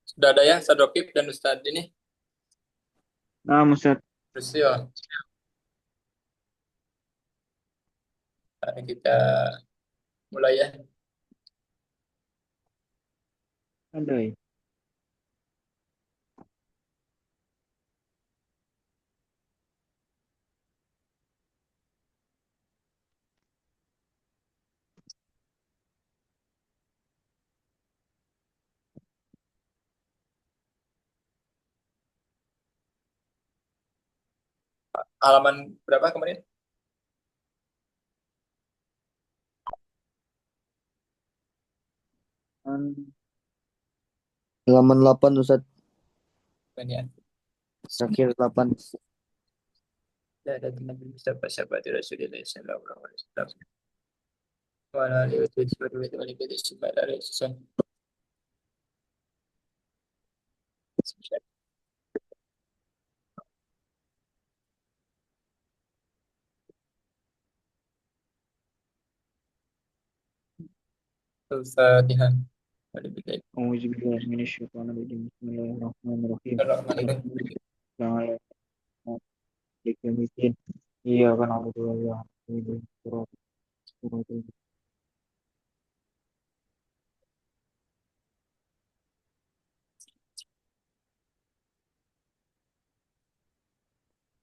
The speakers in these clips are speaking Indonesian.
Sudah ada ya, Sadokip dan Ustadz ini. Nah, Ustaz, Terus ya, mari kita mulai ya. ada ya? Halaman berapa kemarin? Halaman 8 Ustaz, Ini ya. terakhir 8. Ya, ada Nabi Mustafa sahabat Rasulullah sallallahu alaihi wasallam. Wa ala alihi wa sahbihi wa alihi Al-Fatihah. Auzubillahi minasyaitonir rajim. Bismillahirrahmanirrahim. Bismillahirrahmanirrahim. Alhamdulillah, maliki yaumiddin. Iyyaka na'budu wa iyyaka nasta'in. Shiratal mustaqim.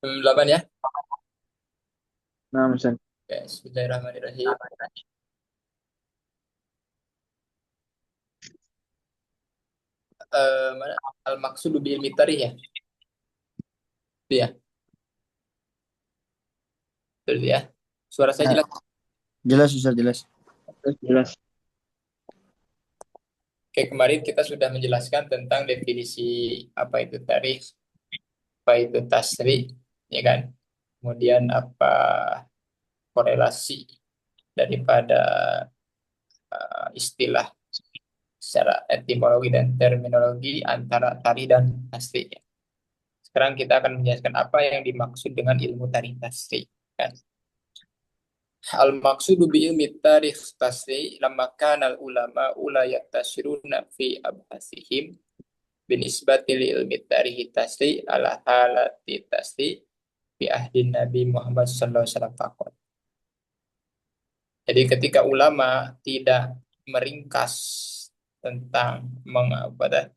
Delapan ya. Nah, Ustaz. Oke, Bismillahirrahmanirrahim. Mana? Al-maqsudu bil mitari ya. Itu ya. Betul ya. Suara saya Ya, jelas. jelas Ustaz, jelas. Jelas. Oke, kemarin kita sudah menjelaskan tentang definisi apa itu tarikh, apa itu tasri, ya kan? Kemudian apa korelasi daripada istilah secara etimologi dan terminologi antara tari dan tasri. Sekarang kita akan menjelaskan apa yang dimaksud dengan ilmu tarikh tasri. Kan? Al-maqsudu bi ilmi tarikh tasri lamma kana al-ulama ula yaktasiruna fi abhasihim binisbati li ilmi tarikh tasri ala halati tasri fi ahdin Nabi Muhammad sallallahu alaihi wasallam faqat. Jadi ketika ulama tidak meringkas tentang mengapa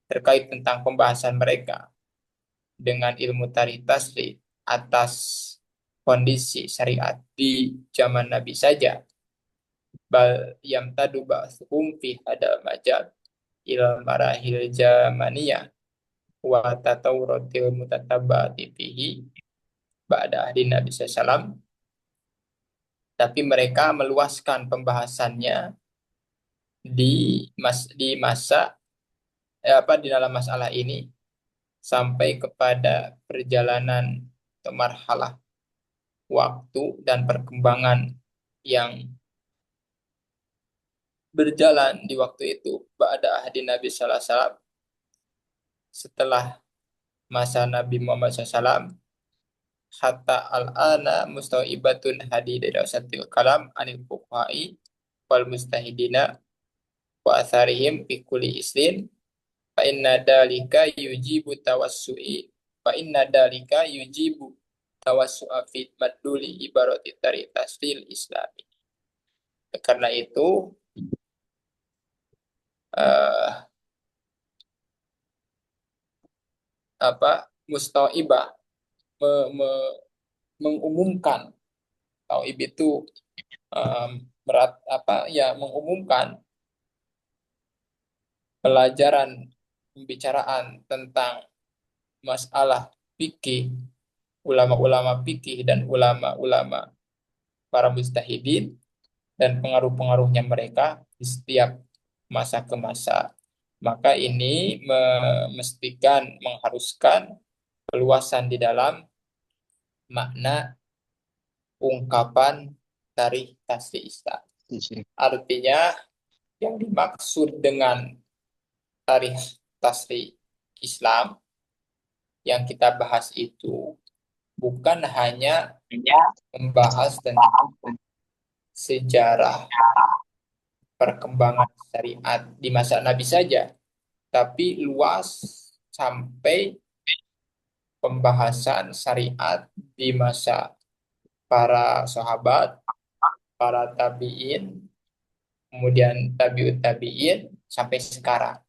terkait tentang pembahasan mereka dengan ilmu tarikh tasrif atas kondisi syariat di zaman Nabi saja, bal yamtadu ba'thuhum fi hadal majal ila marahil jamaniyah wa tatawuratil mutatabbati fihi ba'da ahdi Nabi SAW, tapi mereka meluaskan pembahasannya di masa di dalam masalah ini sampai kepada perjalanan atau marhalah waktu dan perkembangan yang berjalan di waktu itu ba'da ahdi Nabi sallallahu alaihi wasallam, setelah masa Nabi Muhammad SAW, hatta al-ana mustawibatun hadi darasatil kalam anil fuqaha'i wal mustahidina wa atharihim fi kulli islin fa inna dalika yujibu tawassu'i fa inna dalika yujibu tawassu'a fi madluli ibarati tarikh tasdil islami. Karena itu eh, apa mustaibah me- me- mengumumkan, tauib itu mengumumkan pelajaran pembicaraan tentang masalah fikih, ulama-ulama fikih dan ulama-ulama para mujtahidin dan pengaruh-pengaruhnya mereka di setiap masa ke masa. Maka ini memastikan mengharuskan peluasan di dalam makna ungkapan tarikh tasdih Islam. Artinya yang dimaksud dengan tarikh tasdih Islam yang kita bahas itu bukan hanya membahas tentang sejarah perkembangan syariat di masa Nabi saja, tapi luas sampai pembahasan syariat di masa para sahabat, para tabi'in, kemudian tabi'ut tabi'in sampai sekarang.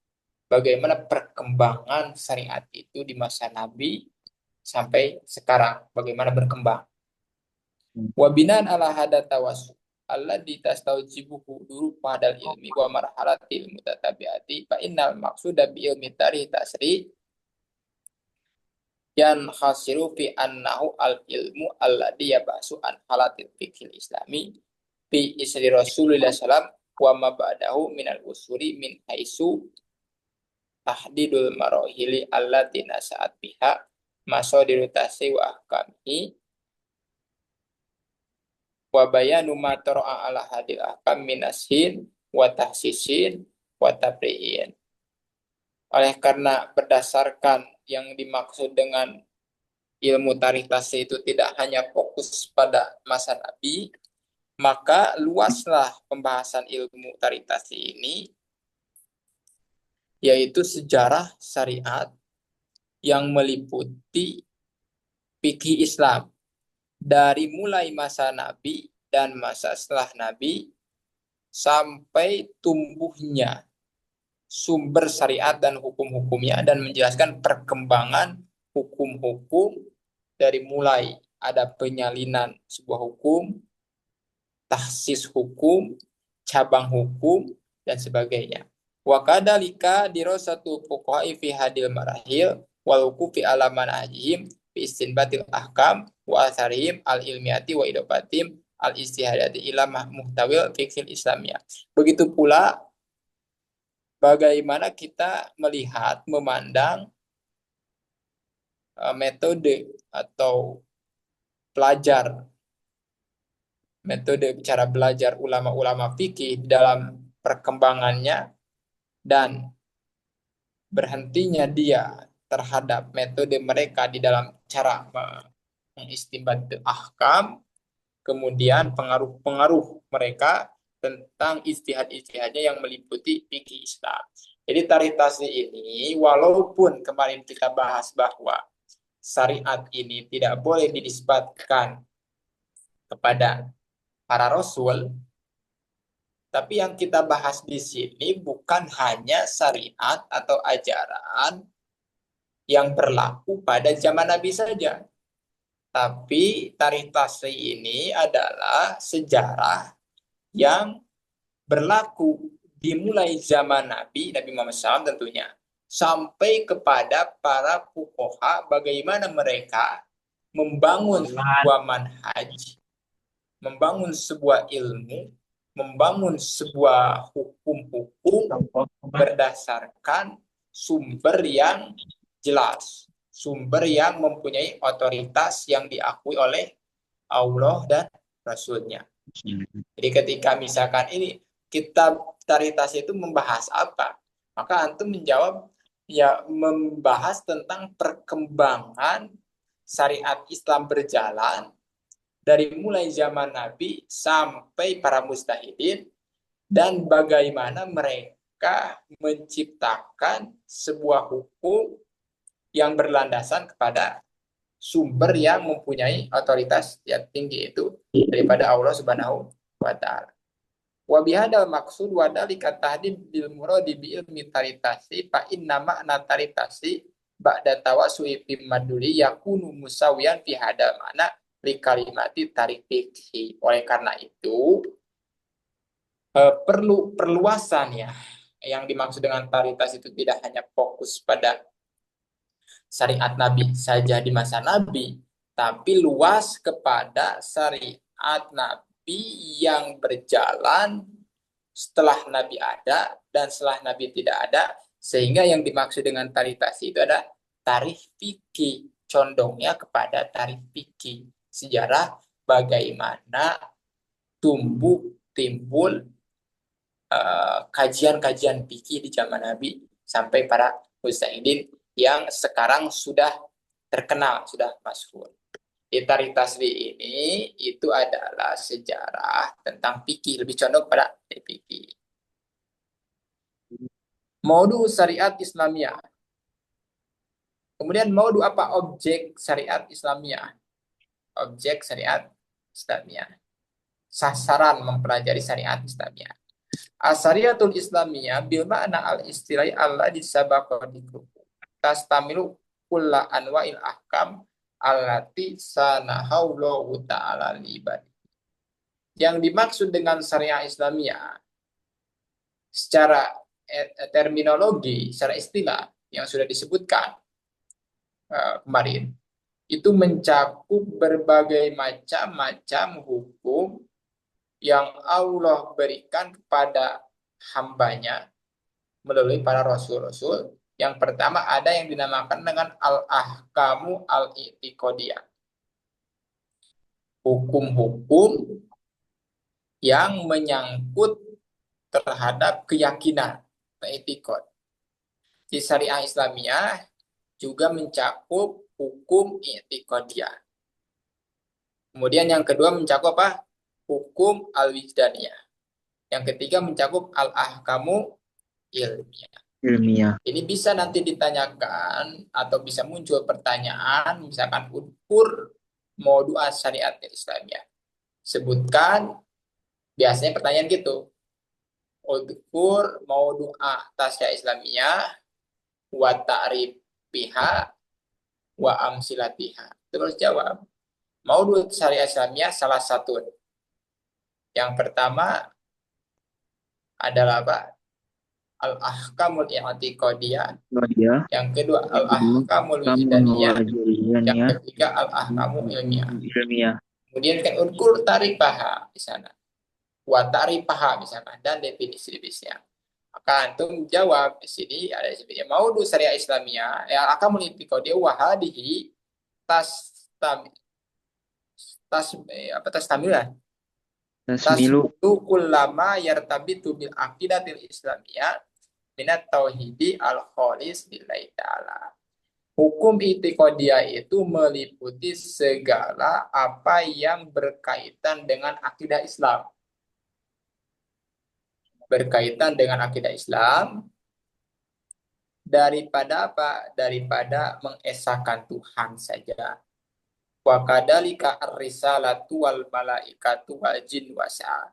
Bagaimana perkembangan syariat itu di masa Nabi sampai sekarang, bagaimana berkembang. Wabinan ala hada tawasu alladhi tastaujibuhu duru padal ilmi wa marhalatil mutatabiati fa innal maqsuda bi ilmi tarikh tasri yan khasiru fi annahu al ilmu alladhi yabasu an halatil fiqhil islami fi isri rasulillah salam wa ma ba'dahu minal usuri min haisu tahdidul marohili allati nasa'at biha masadiru tasi wa ahkamihi wa bayanu ma tara'a ala hadil ahkam minasin wa tahsisin wa tabri'in. Oleh karena berdasarkan yang dimaksud dengan ilmu tarikh tasih itu tidak hanya fokus pada masa Nabi, maka luaslah pembahasan ilmu tarikh tasih ini, yaitu sejarah syariat yang meliputi fikih Islam dari mulai masa Nabi dan masa setelah Nabi sampai tumbuhnya sumber syariat dan hukum-hukumnya dan menjelaskan perkembangan hukum-hukum dari mulai ada penyalinan sebuah hukum, tahsis hukum, cabang hukum, dan sebagainya. Wa kadalika dirasatu fuqaha'i fi hadil marahil wal wuqufi ala manhajihim fi istinbatil ahkam wa atharihim al ilmiati wa idopatim al istihadati ila muhtawil fiqhil islamiyah. Begitu pula bagaimana kita melihat, memandang metode atau metode cara belajar ulama-ulama fikih dalam perkembangannya dan berhentinya dia terhadap metode mereka di dalam cara mengistinbat ahkam, kemudian pengaruh-pengaruh mereka tentang ijtihad-ijtihadnya yang meliputi fikih Islam. Jadi tarikh tasih ini, walaupun kemarin kita bahas bahwa syariat ini tidak boleh dinisbatkan kepada para rasul, tapi yang kita bahas di sini bukan hanya syariat atau ajaran yang berlaku pada zaman Nabi saja, tapi tarikh tasih ini adalah sejarah yang berlaku dimulai zaman Nabi Muhammad SAW tentunya, sampai kepada para fuqaha, bagaimana mereka membangun sebuah manhaj, membangun sebuah ilmu, membangun sebuah hukum-hukum berdasarkan sumber yang jelas, sumber yang mempunyai otoritas yang diakui oleh Allah dan Rasulnya. Jadi ketika misalkan ini kitab tarikh tasih itu membahas apa, maka antum menjawab ya membahas tentang perkembangan syariat Islam berjalan dari mulai zaman Nabi sampai para mujtahidin dan bagaimana mereka menciptakan sebuah hukum yang berlandasan kepada sumber yang mempunyai otoritas yang tinggi itu daripada Allah Subhanahu wa taala. Wa bihadal maksud wa dalika tahdid bil muradi bi ilmi taritasi fa inna ma'na taritasi ba'da tawassu'i fi maduri yakunu musawiyan fi hadal mana li kalimati tarikh fikhi. Oleh karena itu perlu perluasan ya. Yang dimaksud dengan taritas itu tidak hanya fokus pada syariat Nabi saja di masa Nabi, tapi luas kepada syariat Nabi yang berjalan setelah Nabi ada dan setelah Nabi tidak ada, sehingga yang dimaksud dengan taritas itu adalah tarikh fikih, condongnya kepada tarikh fikih, sejarah bagaimana tumbuh timbul kajian-kajian fikih di zaman Nabi sampai para mujtahidin yang sekarang sudah terkenal, sudah masyhur. Tarikh tasbih ini itu adalah sejarah tentang fikih, lebih condong pada fikih. Maudu syariat Islamiyah. Kemudian maudu apa? Objek syariat Islamiyah. Objek syariat Islamiyah. Sasaran mempelajari syariat Islamiyah. Asyariatul Islamiyah bil makna al-istilahi Allah disabaqadikum. Tastamilu kulla anwa'il ahkam allati sanahawlahu ta'ala libad. Yang dimaksud dengan syariah Islamiyah secara terminologi, secara istilah yang sudah disebutkan kemarin, itu mencakup berbagai macam-macam hukum yang Allah berikan kepada hambanya melalui para rasul-rasul. Yang pertama ada yang dinamakan dengan al-ahkamu al-i'tiqadiyah. Hukum-hukum yang menyangkut terhadap keyakinan, i'tiqad. Di syariah Islamiyah juga mencakup hukum i'tiqadiyah. Kemudian yang kedua mencakup apa? Hukum al-wijdaniyah. Yang ketiga mencakup al-ahkamu ilmiah. Ini bisa nanti ditanyakan atau bisa muncul pertanyaan, misalkan ukur modu syariat Islamiyah. Sebutkan, biasanya pertanyaan gitu. Ukur modu tasya Islamiyah wa ta'rifiha wa amsilatiha. Terus jawab. Modu syariat Islamiyah salah satu. Yang pertama adalah apa? Al-ahkamul i'tiqadiyah. Yang kedua al-ahkamul wijdaniyah. Yang ketiga al-ahkamul ilmiah. Kemudian kan ukur tarifaha di sana. Wa tarifaha misalkan dan definisi-definisinya. Maka antum jawab di sini ada sebenarnya maudu syariah Islamiyah ya ahkamul i'tiqadiyah wa hadihi tamilah. Tasmilu kullama yartabitu bil aqidatil islamiyah minat tauhidi al-kholis lillahi ta'ala. Hukum i'tiqadiyah itu meliputi segala apa yang berkaitan dengan akidah Islam. Berkaitan dengan akidah Islam daripada apa? Daripada mengesahkan Tuhan saja. Wa kadzalika ar-risalatu wal malaikatu wal jin wasa.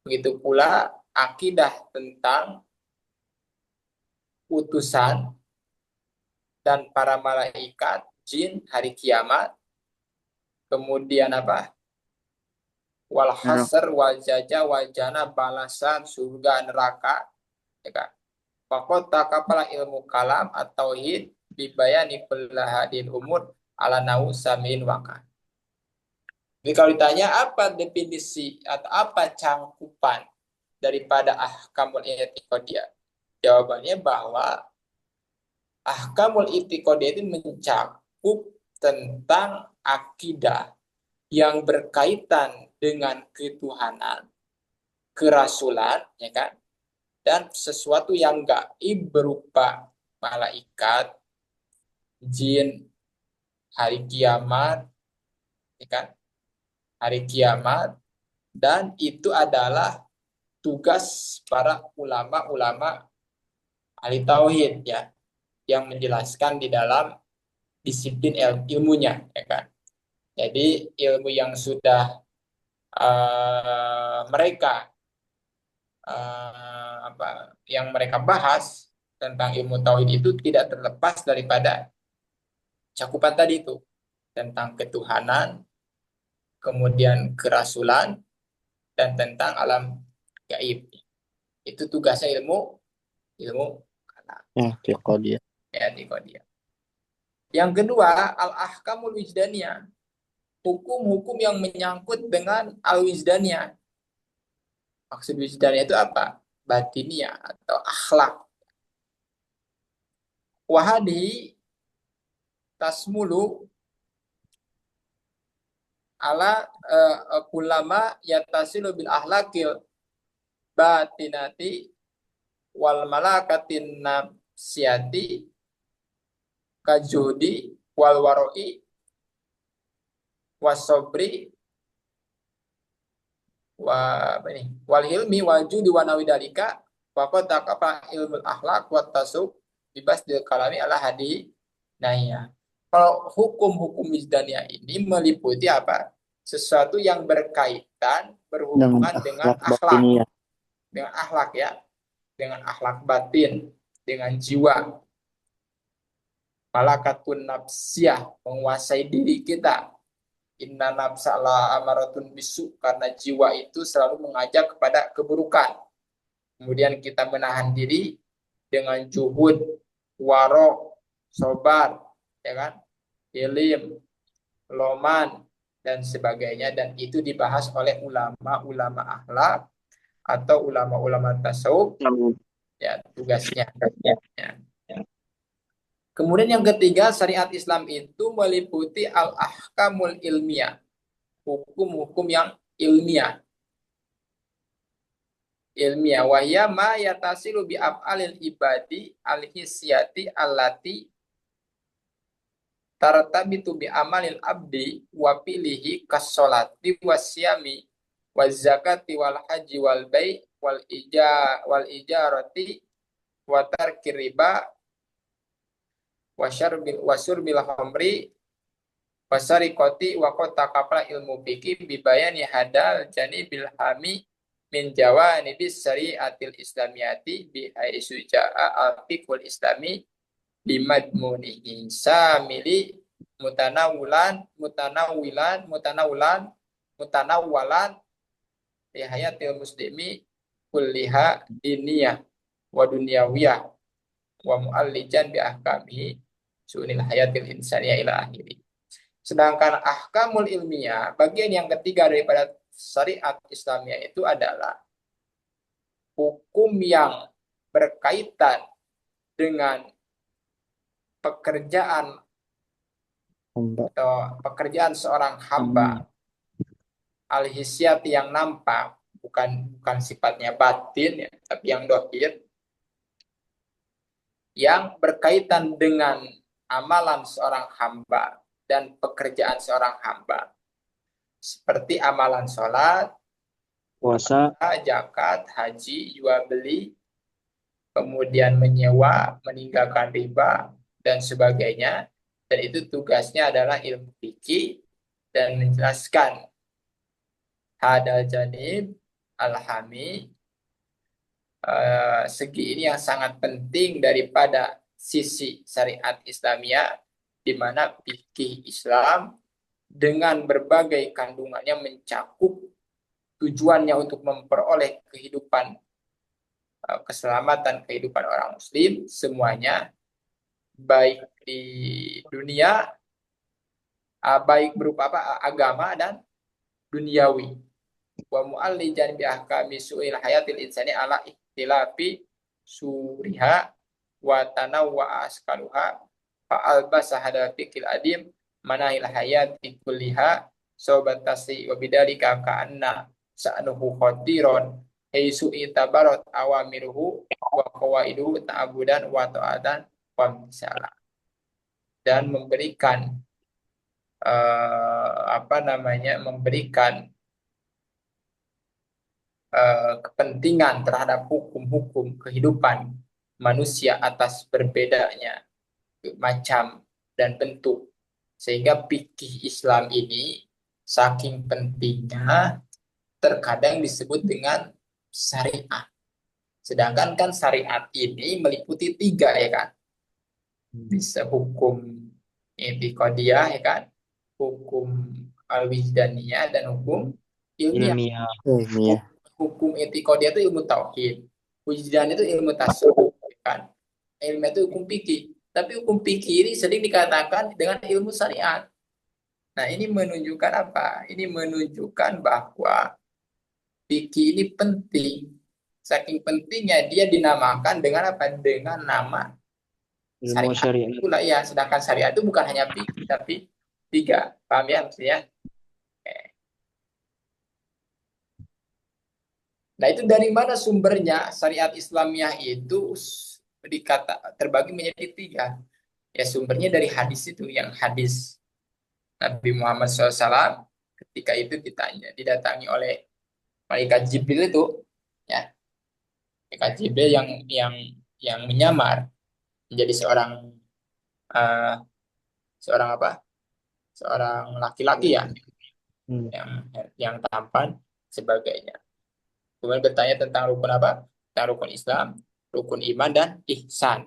Begitu pula akidah tentang utusan dan para malaikat, jin, hari kiamat, kemudian apa? Wal hasr wal jaza wal jana, balasan surga neraka, ya kan? Faqad takapala ilmu kalam atau tauhid bibayani kullahadil umur ala nau samin waka. Jadi kalau ditanya apa definisi atau apa cangkupan daripada ahkamul i'tiqadiyah, jawabannya bahwa ahkamul i'tiqadiyah itu mencakup tentang akidah yang berkaitan dengan ketuhanan, kerasulan, ya kan? Dan sesuatu yang gaib berupa malaikat, jin, hari kiamat, ya kan? Hari kiamat, dan itu adalah tugas para ulama-ulama ahli tauhid ya, yang menjelaskan di dalam disiplin ilmunya, ya kan? Jadi ilmu yang sudah mereka yang mereka bahas tentang ilmu tauhid itu tidak terlepas daripada cakupan tadi itu tentang ketuhanan, kemudian kerasulan, dan tentang alam gaib. Itu tugasnya ilmu i'tiqadiyah. Yang kedua, al-ahkamul wijdaniyah. Hukum-hukum yang menyangkut dengan al-wijdaniyah. Maksud wijdaniyah itu apa? Batiniyah atau akhlak. Wahadi tasmulu ala kulama yatasilu bil ahlakil batinati wal malakatin nafsiyati kajudi wal waroi wasobri wal hilmi wal judi wa nawidalika Waqad taqafa ilmu akhlak wa tasawuf bibas dil kalami ala hadi naya. Kalau hukum-hukum wijdaniyah ini meliputi apa? Sesuatu yang berkaitan, Dengan berhubungan akhlak batiniah. dengan akhlak ya, dengan akhlak batin, dengan jiwa, malakatun nafsiyah, menguasai diri kita. Inna nafsa la amaratun bisu, karena jiwa itu selalu mengajak kepada keburukan. Kemudian kita menahan diri dengan juhud, warok, sobar, ya kan, ilim, loman, dan sebagainya. Dan itu dibahas oleh ulama-ulama akhlak atau ulama-ulama tasawuf, ya tugasnya. Ya. Kemudian yang ketiga, syariat Islam itu meliputi al-ahkamul ilmiah, hukum-hukum yang ilmiah. Wahya ma yatasilu bi af'alil ibadi al-hisyati allati tartabitu bi amalil abdi wa pilihi kasolati wasyami wal zakati wal haji wal bai wal ijarati wa tarkir riba wa syurbil khamri wasarikoti wa kota kapla ilmu fikih bibayani hadal jani bilhami min jawanibis syariatil islamiyati bi haitsu jaa al-fiqhul islami bimadmunihi samili mutanawwalan li hayatil muslimi kulliha diniyah wa dunyawiyah wa mu'allijan bi ahkamihi sunil hayatil insaniyah ila akhiri. Sedangkan ahkamul ilmiah, bagian yang ketiga daripada syariat Islamiyah itu adalah hukum yang berkaitan dengan pekerjaan atau pekerjaan seorang hamba al-hisyat yang nampak, bukan sifatnya batin ya, tapi yang dohir, yang berkaitan dengan amalan seorang hamba dan pekerjaan seorang hamba, seperti amalan sholat, puasa, zakat, haji, jual beli, kemudian menyewa, meninggalkan riba, dan sebagainya. Dan itu tugasnya adalah ilmu fikih dan menjelaskan hadal janib alhami, segi ini yang sangat penting daripada sisi syariat Islamiyah, di mana fikih Islam dengan berbagai kandungannya mencakup tujuannya untuk memperoleh kehidupan, keselamatan kehidupan orang muslim semuanya, baik di dunia, baik berupa agama dan duniawi. Wa mu'allijan bi ahkami su'il hayatil insani ala ihtilafi suriha wa tanawwa askaluha fa albasa hada fikil adim manahil hayati kulliha sobat tasri wa bidalika ka'anna sa'nuhu khadiron haisu itabarat awamiruhu wa qawaiduhu ta'abudan wa ta'adan wa misalah. Dan memberikan memberikan kepentingan terhadap hukum-hukum kehidupan manusia atas berbedanya macam dan bentuk, sehingga fikih Islam ini saking pentingnya terkadang disebut dengan syariat. Sedangkan kan syariat ini meliputi 3 ya kan, bisa hukum i'tiqadiyah ya kan, hukum al-wijdaniyah, dan hukum ilmiah. ilmiah. Hukum i'tiqadiyah itu ilmu tauhid, wijdan itu ilmu tasawuf ya kan, ilmu itu hukum fikih. Tapi hukum fikih ini sering dikatakan dengan ilmu syariat. Nah, ini menunjukkan apa? Ini menunjukkan bahwa fikih ini penting. Saking pentingnya dia dinamakan dengan apa? Dengan nama Ilmu syariat. syariat. Itulah ya, sedangkan syariat itu bukan hanya fikih tapi 3. Paham ya maksudnya? Nah, itu dari mana sumbernya? Syariat Islamiyah itu terbagi menjadi 3. Ya, sumbernya dari hadis itu, yang hadis Nabi Muhammad SAW ketika itu didatangi oleh malaikat Jibril itu, ya. PKJB yang menyamar menjadi eh, seorang apa? Seorang laki-laki ya, Hmm. yang yang tampan sebagainya. Kemudian bertanya tentang rukun apa? Tentang rukun Islam, rukun iman dan ihsan.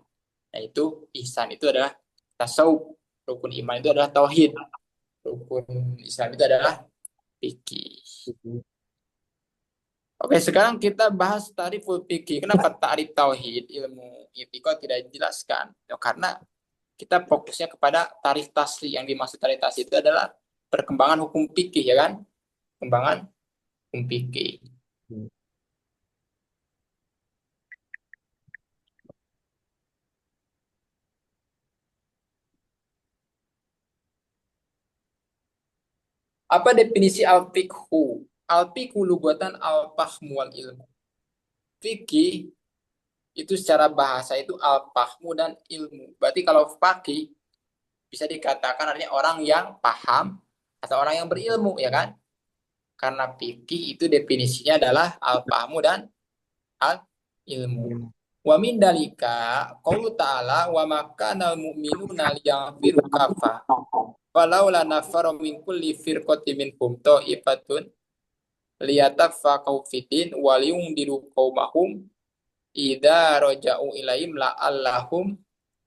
Nah, itu ihsan itu adalah tasawuf, rukun iman itu adalah tauhid, rukun Islam itu adalah fikih. Oke, sekarang kita bahas tariful fikih. Kenapa tarif tauhid ilmu itikad tidak dijelaskan? Ya, karena kita fokusnya kepada tarif tasli. Yang dimaksud tarif tasli itu adalah perkembangan hukum fikih, ya kan? Perkembangan hukum fikih. Apa definisi al-fiqhu? Al-fiqhu lugatan al-fahmu wal ilmu. Fikih itu secara bahasa itu al-fahmu dan ilmu. Berarti kalau fakih bisa dikatakan artinya orang yang paham atau orang yang berilmu, ya kan? Karena fikih itu definisinya adalah al-fahmu dan al-ilmu. Wa min dalika qaulu ta'ala wa makana al-mu'minuna liyaghfiru kafa. Walau la nafara min kulli firqatin minhum ta'ifatun liyatafaqahu fiddin wa liyundiru qaumahum idza raja'u ilaihim la'allahum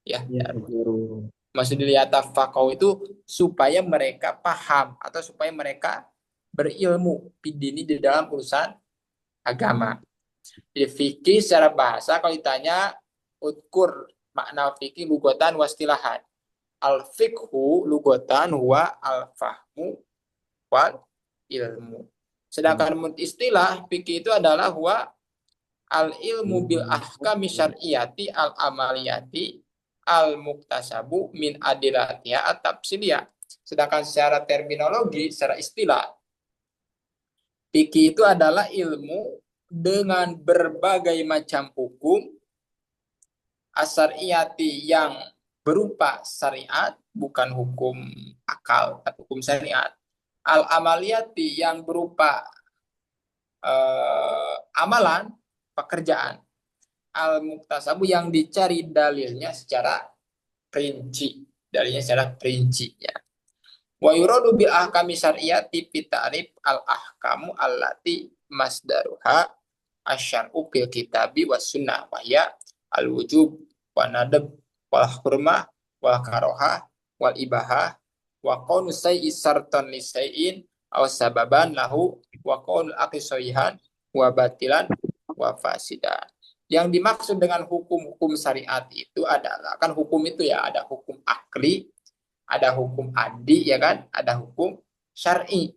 ya. Ya, guru. Maksud liyatafaqahu itu supaya mereka paham atau supaya mereka berilmu fiddini di dalam urusan agama. Jadi fikih secara bahasa kalau ditanya utkur makna fikih lugatan wastilahan. Al fikhu lugatan huwa al fahmu wal ilmu. Sedangkan menurut istilah fikih itu adalah huwa al ilmu bil ahkami syar'iyati al amaliyati al muktasabu min adilatiha at tafsiliyah. Sedangkan secara terminologi, secara istilah, fikih itu adalah ilmu dengan berbagai macam hukum asyariyati yang berupa syariat, bukan hukum akal atau hukum syariat. Al amaliyati yang berupa amalan, pekerjaan. Al muktasabu yang dicari dalilnya secara rinci, dalilnya secara rinci ya. Wa yuradu bil ahkami syar'iyati fi ta'rif al ahkamu allati masdaruha asyar'u fil kitabi was sunnah wa ya al wujub wa nadab wal hurmah wal karohah wal ibahah wa qaunu sayyi sartan li sayyin aw sababan lahu wa qaunu aqisaihan wa batilan wa fasidan. Yang dimaksud dengan hukum-hukum syariat itu adalah, kan hukum itu ya ada hukum akli, ada hukum adi, ya kan, ada hukum syar'i.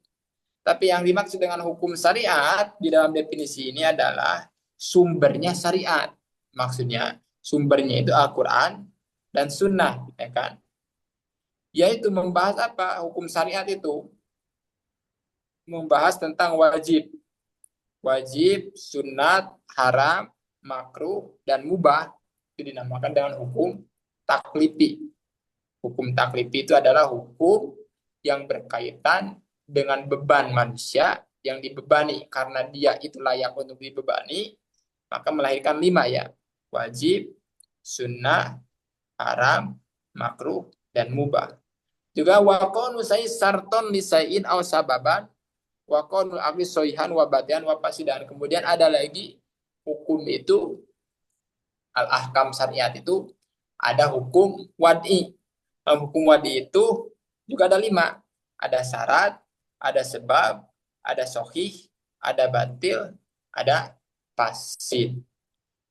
Tapi yang dimaksud dengan hukum syariat di dalam definisi ini adalah sumbernya syariat. Maksudnya sumbernya itu Al-Quran dan Sunnah, ya kan? Yaitu membahas apa? Hukum syariat itu membahas tentang wajib, sunat, haram, makruh, dan mubah. Itu dinamakan dengan hukum taklifi. Hukum taklifi itu adalah hukum yang berkaitan dengan beban manusia yang dibebani. Karena dia itu layak untuk dibebani, maka melahirkan 5 ya. Wajib, sunnah, haram, makruh, dan mubah. Juga wakonu say sarton lisain aw sababan wakonu akli soihan wabatian wapasidan. Kemudian ada lagi hukum itu al-ahkam syariat itu ada hukum wadi. Hukum wadi itu juga ada 5. Ada syarat, ada sebab, ada sohih, ada batil, ada fasid.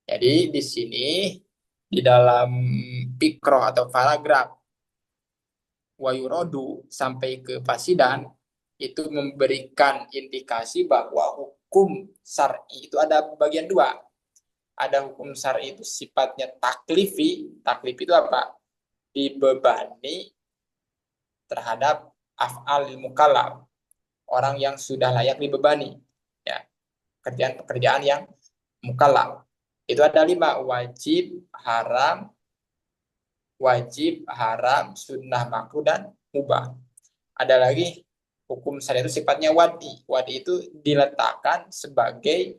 Jadi di sini di dalam pikro atau paragraf wayurodu sampai ke fasidan itu memberikan indikasi bahwa hukum syar'i itu ada bagian 2. Ada hukum syar'i itu sifatnya taklifi. Taklifi itu apa? Dibebani terhadap af'al mukallaf, orang yang sudah layak dibebani ya, pekerjaan-pekerjaan yang mukallaf. Itu ada 5, wajib, haram, sunnah, makruh, dan mubah. Ada lagi hukum syariat itu sifatnya wadi. Wadi itu diletakkan sebagai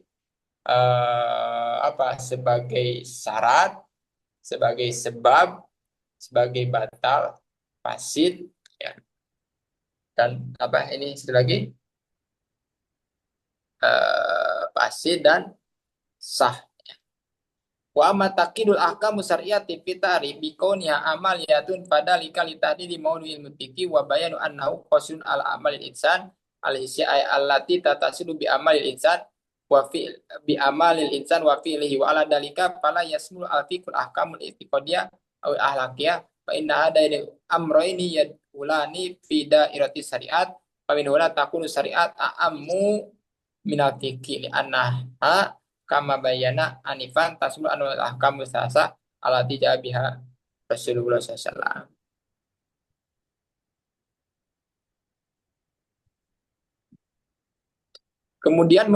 apa sebagai syarat, sebagai sebab, sebagai batal, fasid, ya. Dan apa ini satu lagi fasid dan sah. Wa matakidul ahkamu syar'iyyati fi ta'rif bi kauniha amaliyatun fadalika li tahdidi mawdu'il mutiki wa bayanu annahu qasun ala amalil insan al hisya ay allati tatasilu bi amalil insan wa fi bi amalil insan wa fi'lihi wa ala dalika fala yasmul al fiqhul ahkamul i'tiqadiyah aw ahlakiyah fa inna hadaini amrayni yadulani fi dairati syariat fa min huna takunu syariat a'ammu minal fiqhi li annaha kama bayana anifan tasbul anu ahkam mustasa alati biha Rasulullah SAW. Kemudian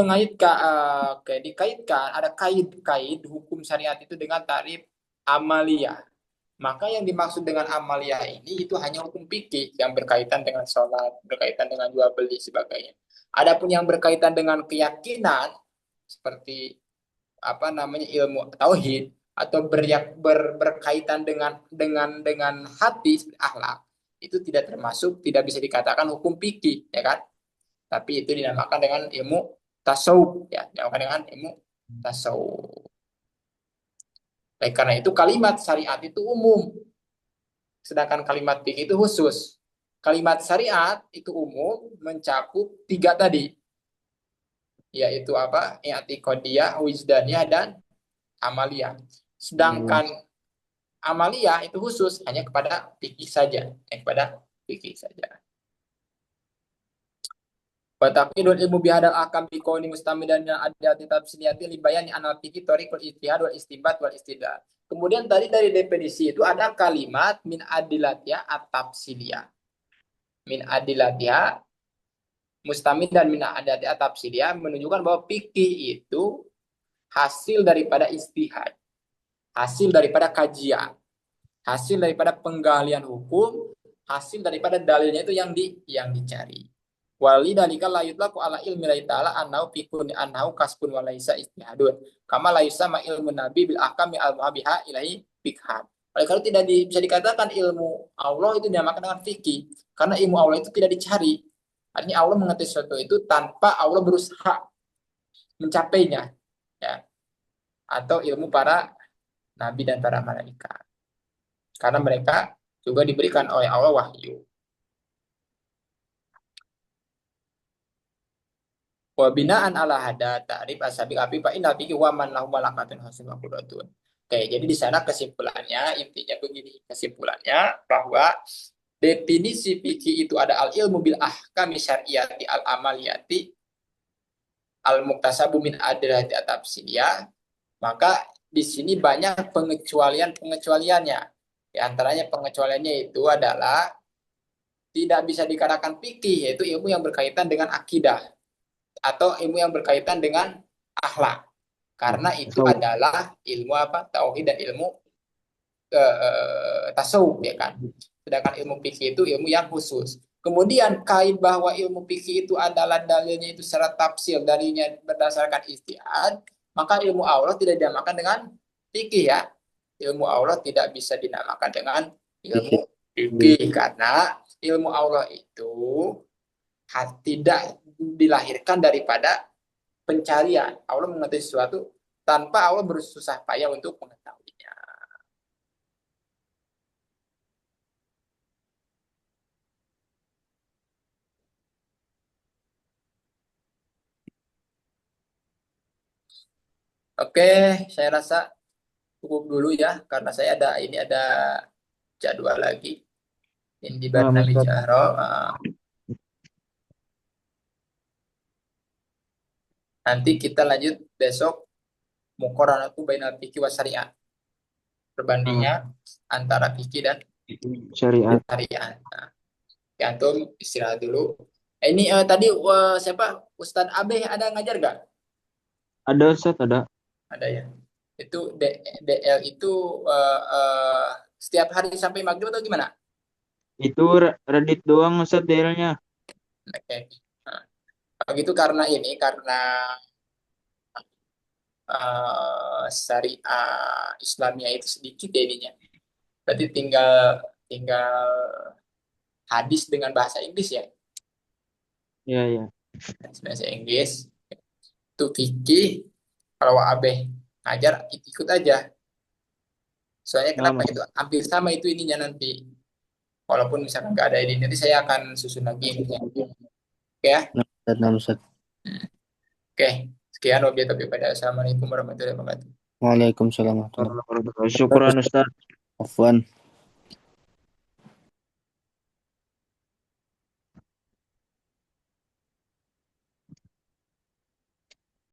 dikaitkan ada kait hukum syariat itu dengan tarif amaliyah. Maka yang dimaksud dengan amaliyah ini itu hanya hukum fikih yang berkaitan dengan sholat, berkaitan dengan jual beli sebagainya. Adapun yang berkaitan dengan keyakinan seperti apa namanya ilmu tauhid atau berkaitan dengan hati akhlak itu tidak termasuk, tidak bisa dikatakan hukum fikih, ya kan, tapi itu dinamakan dengan ilmu tasawuf, ya, dinamakan dengan ilmu tasawuf. Oleh karena itu kalimat syariat itu umum, sedangkan kalimat fikih itu khusus. Kalimat syariat itu umum mencakup tiga tadi, yaitu apa, i'tiqadiyah, wijdaniyah, dan amaliyah. Sedangkan amaliyah itu khusus hanya kepada fikih saja, kepada fikih saja. Wa taqidul ilmu bihadal akam bi qauli mustamidan ada kitab siniyati li bayani anal fikih tariqul ijtihad wal istinbat wal istidlal. Kemudian tadi dari definisi itu ada kalimat min adilatiyah at-tafsiliyah. Min adilatiyah mustamidan min adilatiyah at-tafsiliyah menunjukkan bahwa fikih itu hasil daripada istihad, hasil daripada kajian, hasil daripada penggalian hukum, hasil daripada dalilnya itu yang dicari. Wali dalika la yutlaku ala ilmi la ta'ala annau fikun annau kasbun wa laisa istihadun. Kama la yusama ilmu nabi bil ahkami al muhabiha ilahi fikhan. Oleh karena tidak bisa dikatakan ilmu Allah itu dinamakan dengan fikih karena ilmu Allah itu tidak dicari. Artinya Allah mengerti sesuatu itu tanpa Allah berusaha mencapainya, ya. Atau ilmu para nabi dan para malaikat. Karena mereka juga diberikan oleh Allah wahyu. Wa binaan ala hada ta'rif asabiq abi fa inna bihi wa man lahu malakatun hasun wa qudratun. Oke, jadi di sana kesimpulannya, intinya begini, kesimpulannya bahwa definisi fikih itu ada al ilmu bil ahkami syar'iyati al amaliyati al muktasabu min adrati at-tafsiliyah. Maka di sini banyak pengecualiannya. Di antaranya pengecualiannya itu adalah tidak bisa dikatakan fikih, yaitu ilmu yang berkaitan dengan akidah atau ilmu yang berkaitan dengan akhlak, karena itu adalah ilmu apa, tauhid dan ilmu tasawuf, ya kan. Sedangkan ilmu fikih itu ilmu yang khusus. Kemudian kait bahwa ilmu fikih itu adalah dalilnya itu secara tafsir, dalilnya berdasarkan ijtihad, maka ilmu Allah tidak dinamakan dengan fikih, ya. Ilmu Allah tidak bisa dinamakan dengan ilmu fikih karena ilmu Allah itu tidak dilahirkan daripada pencarian. Allah mengetahui sesuatu tanpa Allah bersusah payah untuk mengetahuinya. Oke, saya rasa cukup dulu ya, karena saya ada jadwal lagi. Ini di Barnabi Ustaz. Jaro. Nanti kita lanjut besok muqaranatu bainal fikih wa syariat. Perbandingnya antara fikih dan Syariat. syariat. Nah, ya, antum istirahat dulu. Ini tadi siapa? Ustadz Abe ada ngajar gak? Ada Ustaz, ada. Ada ya. Itu DL itu setiap hari sampai maghrib atau gimana? Itu Reddit doang Ustaz daerahnya. Oke. Nah, begitu karena syariah Islamnya itu sedikit ya ininya. Berarti tinggal tinggal hadis dengan bahasa Inggris ya. Iya, iya. Hadis bahasa Inggris itu fikih. Kalau Abeh ngajar ikut aja. Soalnya kenapa Sama. itu hampir sama itu ininya nanti. Walaupun misalkan nggak ada ini, nanti saya akan susun lagi ininya. Oke ya? Nah, Ustaz. Oke. Sekian wabillahi taufiq. Assalamualaikum warahmatullahi wabarakatuh. Waalaikumsalam warahmatullahi Syukuran Ustaz. wabarakatuh. Afwan.